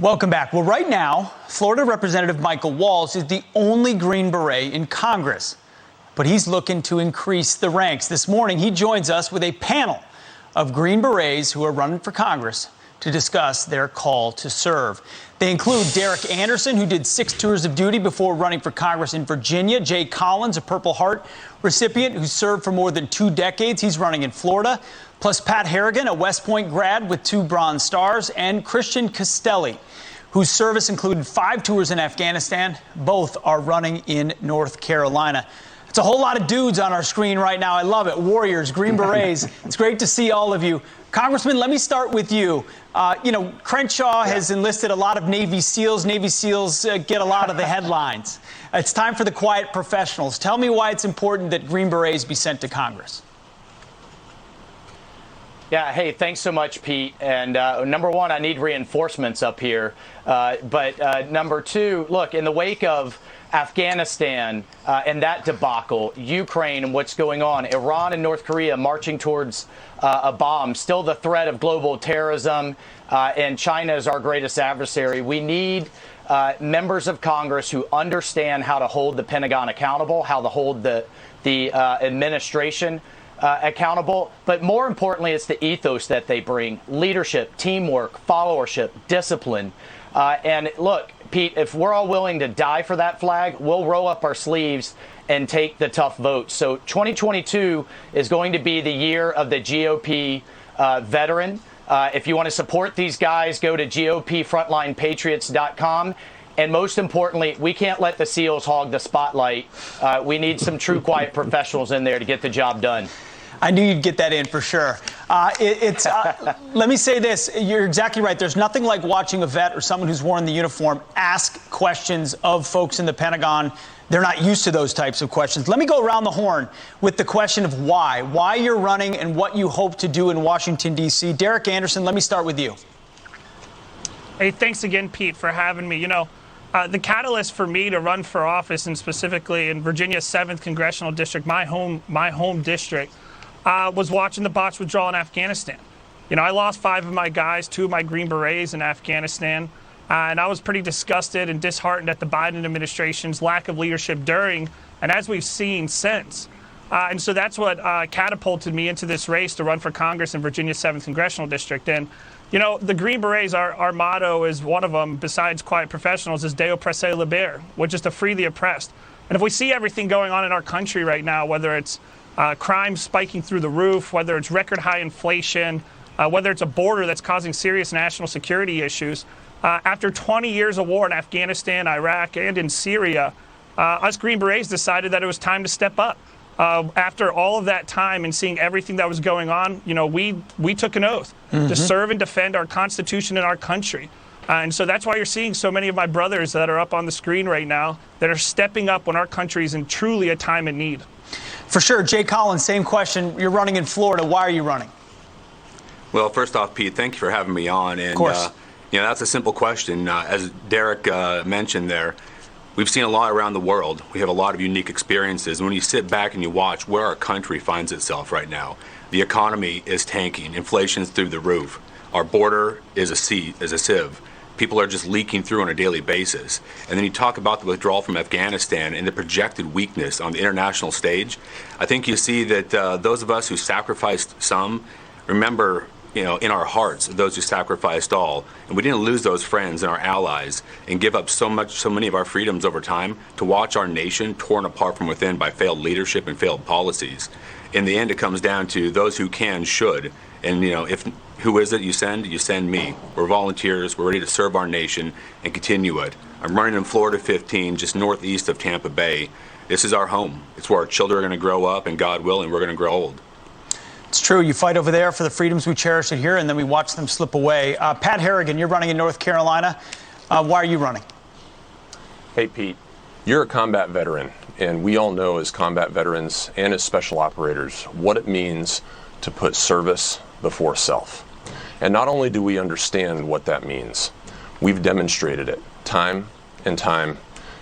Welcome back. Well, right now, Florida Representative Michael Waltz is the only Green Beret in Congress, but he's looking to increase the ranks. This morning, he joins us with a panel of Green Berets who are running for Congress to discuss their call to serve. They include Derrick Anderson, who did 6 tours of duty before running for Congress in Virginia. Jay Collins, a Purple Heart recipient who served for more than 2 decades. He's running in Florida. Plus Pat Harrigan, a West Point grad with 2 Bronze Stars, and Christian Castelli, whose service included 5 tours in Afghanistan. Both are running in North Carolina. It's a whole lot of dudes on our screen right now. I love it. Warriors, Green Berets. It's great to see all of you. Congressman, let me start with you. Crenshaw has enlisted a lot of Navy SEALs. Navy SEALs get a lot of the headlines. It's time for the quiet professionals. Tell me why it's important that Green Berets be sent to Congress. Yeah, hey, thanks so much, Pete. And number one, I need reinforcements up here. But number two, look, in the wake of Afghanistan and that debacle, Ukraine and what's going on, Iran and North Korea marching towards a bomb, still the threat of global terrorism, and China is our greatest adversary. We need members of Congress who understand how to hold the Pentagon accountable, how to hold the administration accountable, but more importantly, it's the ethos that they bring: leadership, teamwork, followership, discipline. And look, Pete, if we're all willing to die for that flag, we'll roll up our sleeves and take the tough votes. So 2022 is going to be the year of the GOP veteran. If you want to support these guys, go to GOPFrontlinePatriots.com. And most importantly, we can't let the SEALs hog the spotlight. We need some true quiet professionals in there to get the job done. I knew you'd get that in for sure. Let me say this. You're exactly right. There's nothing like watching a vet or someone who's worn the uniform ask questions of folks in the Pentagon. They're not used to those types of questions. Let me go around the horn with the question of why you're running and what you hope to do in Washington, D.C. Derrick Anderson, let me start with you. Hey, thanks again, Pete, for having me. The catalyst for me to run for office, and specifically in Virginia's 7th Congressional District, my home district, was watching the botched withdrawal in Afghanistan. I lost 5 of my guys, 2 of my Green Berets in Afghanistan, and I was pretty disgusted and disheartened at the Biden administration's lack of leadership during, and as we've seen since. And so that's what catapulted me into this race to run for Congress in Virginia's 7th Congressional District. And the Green Berets, our motto is one of them, besides quiet professionals, is De oppresse liber, which is to free the oppressed. And if we see everything going on in our country right now, whether it's crime spiking through the roof, whether it's record high inflation, whether it's a border that's causing serious national security issues, after 20 years of war in Afghanistan, Iraq, and in Syria, us Green Berets decided that it was time to step up. After all of that time and seeing everything that was going on, we took an oath to serve and defend our Constitution and our country. And so that's why you're seeing so many of my brothers that are up on the screen right now that are stepping up when our country is in truly a time of need. For sure. Jay Collins, same question. You're running in Florida. Why are you running? Well, first off, Pete, thank you for having me on. And, of course. That's a simple question. As Derrick mentioned there, we've seen a lot around the world. We have a lot of unique experiences. When you sit back and you watch where our country finds itself right now, the economy is tanking. Inflation's through the roof. Our border is a sieve. People are just leaking through on a daily basis. And then you talk about the withdrawal from Afghanistan and the projected weakness on the international stage. I think you see that those of us who sacrificed some remember, in our hearts, those who sacrificed all. And we didn't lose those friends and our allies and give up so many of our freedoms over time to watch our nation torn apart from within by failed leadership and failed policies. In the end, it comes down to those who can, should. And, who is it you send? You send me. We're volunteers. We're ready to serve our nation and continue it. I'm running in Florida 15, just northeast of Tampa Bay. This is our home. It's where our children are going to grow up, and God willing, we're going to grow old. It's true. You fight over there for the freedoms we cherish it here, and then we watch them slip away. Pat Harrigan, you're running in North Carolina. Why are you running? Hey, Pete, you're a combat veteran, and we all know as combat veterans and as special operators what it means to put service before self. And not only do we understand what that means, we've demonstrated it time and time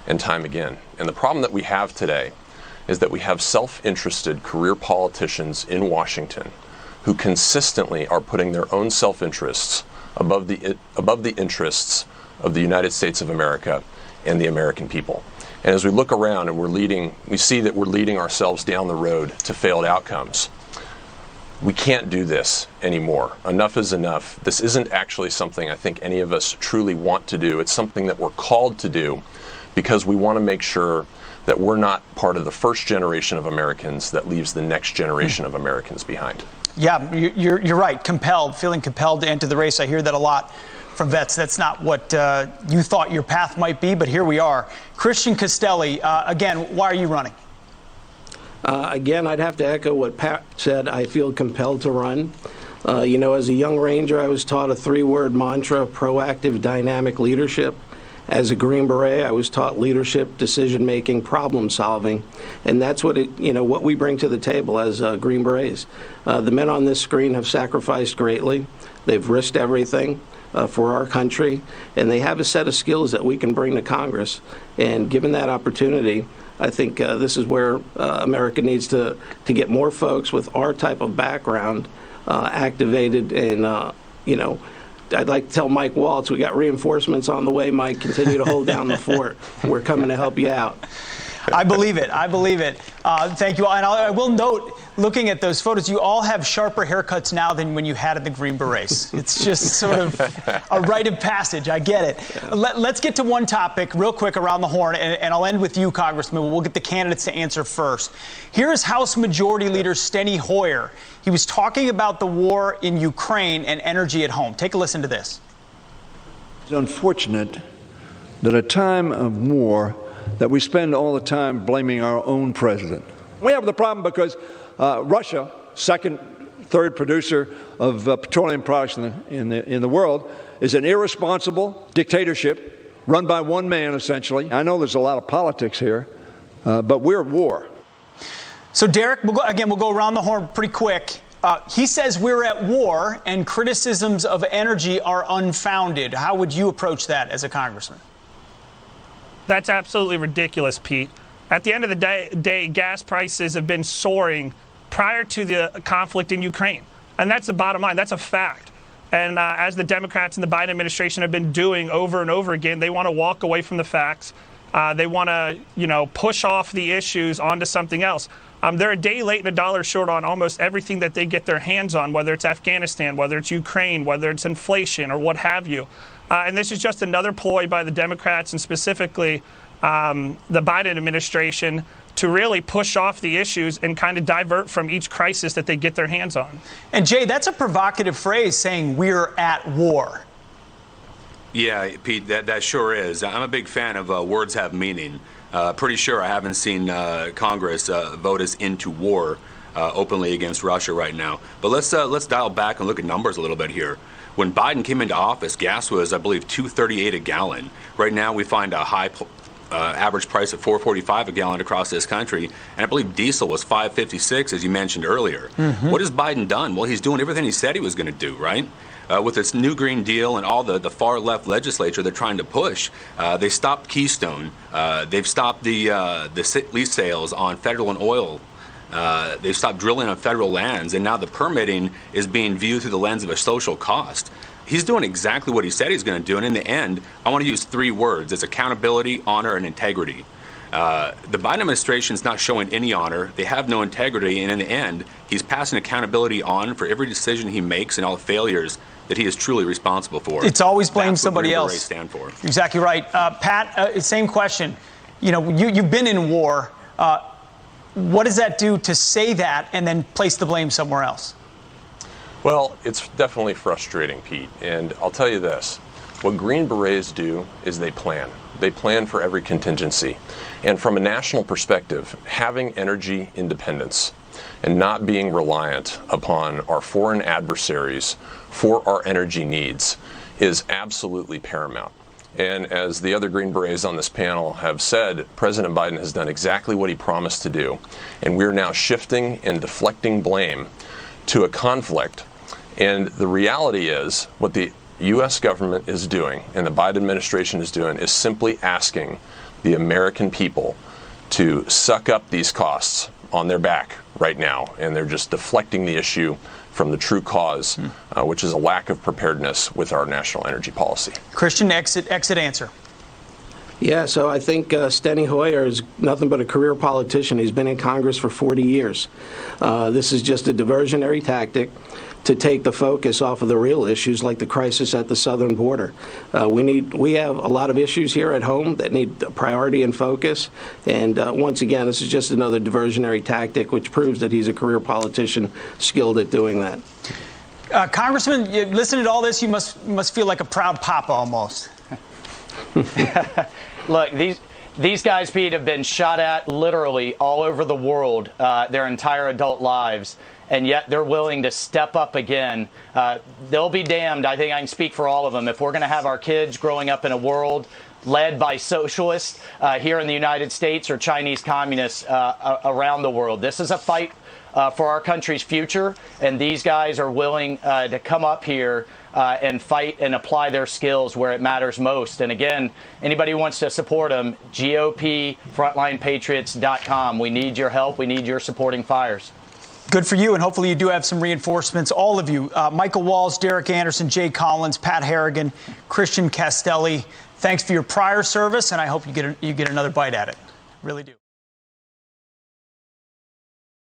and time again. And the problem that we have today is that we have self-interested career politicians in Washington who consistently are putting their own self-interests above the interests of the United States of America and the American people. And as we look around and we see that we're leading ourselves down the road to failed outcomes. We can't do this anymore. Enough is enough. This isn't actually something I think any of us truly want to do. It's something that we're called to do because we want to make sure that we're not part of the first generation of Americans that leaves the next generation of Americans behind. Yeah, you're right. Feeling compelled to enter the race. I hear that a lot from vets. That's not what you thought your path might be, but here we are. Christian Castelli, again, why are you running? Again, I'd have to echo what Pat said. I feel compelled to run. As a young Ranger, I was taught a 3-word mantra: proactive, dynamic leadership. As a Green Beret, I was taught leadership, decision-making, problem-solving, and that's what what we bring to the table as Green Berets. The men on this screen have sacrificed greatly. They've risked everything for our country, and they have a set of skills that we can bring to Congress. And given that opportunity, I think this is where America needs to get more folks with our type of background activated. And, I'd like to tell Mike Waltz, we got reinforcements on the way, Mike. Continue to hold down the fort. We're coming to help you out. I believe it. I believe it. Thank you all. And I will note, looking at those photos, you all have sharper haircuts now than when you had at the Green Berets. It's just sort of a rite of passage. I get it. Yeah. Let's get to one topic real quick around the horn, and I'll end with you, Congressman. We'll get the candidates to answer first. Here is House Majority Leader Steny Hoyer. He was talking about the war in Ukraine and energy at home. Take a listen to this. It's unfortunate that at a time of war that we spend all the time blaming our own president. We have the problem because Russia, second, third producer of petroleum products in the world, is an irresponsible dictatorship run by one man, essentially. I know there's a lot of politics here, but we're at war. So, Derrick, we'll go around the horn pretty quick. He says we're at war and criticisms of energy are unfounded. How would you approach that as a congressman? That's absolutely ridiculous, Pete. At the end of the day, gas prices have been soaring prior to the conflict in Ukraine. And that's the bottom line. That's a fact. And as the Democrats and the Biden administration have been doing over and over again, they want to walk away from the facts. They want to, push off the issues onto something else. They're a day late and a dollar short on almost everything that they get their hands on, whether it's Afghanistan, whether it's Ukraine, whether it's inflation or what have you. And this is just another ploy by the Democrats and specifically the Biden administration to really push off the issues and kind of divert from each crisis that they get their hands on. And Jay, that's a provocative phrase, saying we're at war. Yeah, Pete, that sure is. I'm a big fan of words have meaning. Pretty sure I haven't seen Congress vote us into war openly against Russia right now. But let's dial back and look at numbers a little bit here. When Biden came into office, gas was, I believe, $2.38 a gallon. Right now, we find a high average price of $4.45 a gallon across this country, and I believe diesel was $5.56, as you mentioned earlier. Mm-hmm. What has Biden done? Well, he's doing everything he said he was going to do, right? With this new Green Deal and all the far left legislature they're trying to push, they stopped Keystone. They've stopped the lease sales on federal and oil. They've stopped drilling on federal lands, and now the permitting is being viewed through the lens of a social cost. He's doing exactly what he said he's going to do, and in the end, I want to use 3 words. It's accountability, honor, and integrity. The Biden administration is not showing any honor. They have no integrity, and in the end, he's passing accountability on for every decision he makes and all the failures that he is truly responsible for. It's always blame somebody else. That's what Green Berets stand for. Exactly right. Pat, same question. You've been in war. What does that do to say that and then place the blame somewhere else? Well, it's definitely frustrating, Pete. And I'll tell you this. What Green Berets do is they plan. They plan for every contingency. And from a national perspective, having energy independence and not being reliant upon our foreign adversaries for our energy needs is absolutely paramount. And as the other Green Berets on this panel have said, President Biden has done exactly what he promised to do. And we're now shifting and deflecting blame to a conflict. And the reality is what the U.S. government is doing and the Biden administration is doing is simply asking the American people to suck up these costs on their back right now. And they're just deflecting the issue from the true cause, which is a lack of preparedness with our national energy policy. Christian, exit answer. Yeah, so I think Steny Hoyer is nothing but a career politician. He's been in Congress for 40 years. This is just a diversionary tactic to take the focus off of the real issues like the crisis at the southern border. We have a lot of issues here at home that need priority and focus. And once again, this is just another diversionary tactic, which proves that he's a career politician skilled at doing that. Congressman, listening to all this, you must feel like a proud papa almost. Look, these guys, Pete, have been shot at literally all over the world their entire adult lives, and yet they're willing to step up again. They'll be damned. I think I can speak for all of them. If we're going to have our kids growing up in a world led by socialists here in the United States or Chinese communists around the world, this is a fight for our country's future, and these guys are willing to come up here and fight and apply their skills where it matters most. And again, anybody who wants to support them, GOPFrontlinePatriots.com. We need your help. We need your supporting fires. Good for you, and hopefully you do have some reinforcements, all of you. Michael Waltz, Derrick Anderson, Jay Collins, Pat Harrigan, Christian Castelli, thanks for your prior service, and I hope you get another bite at it. Really do.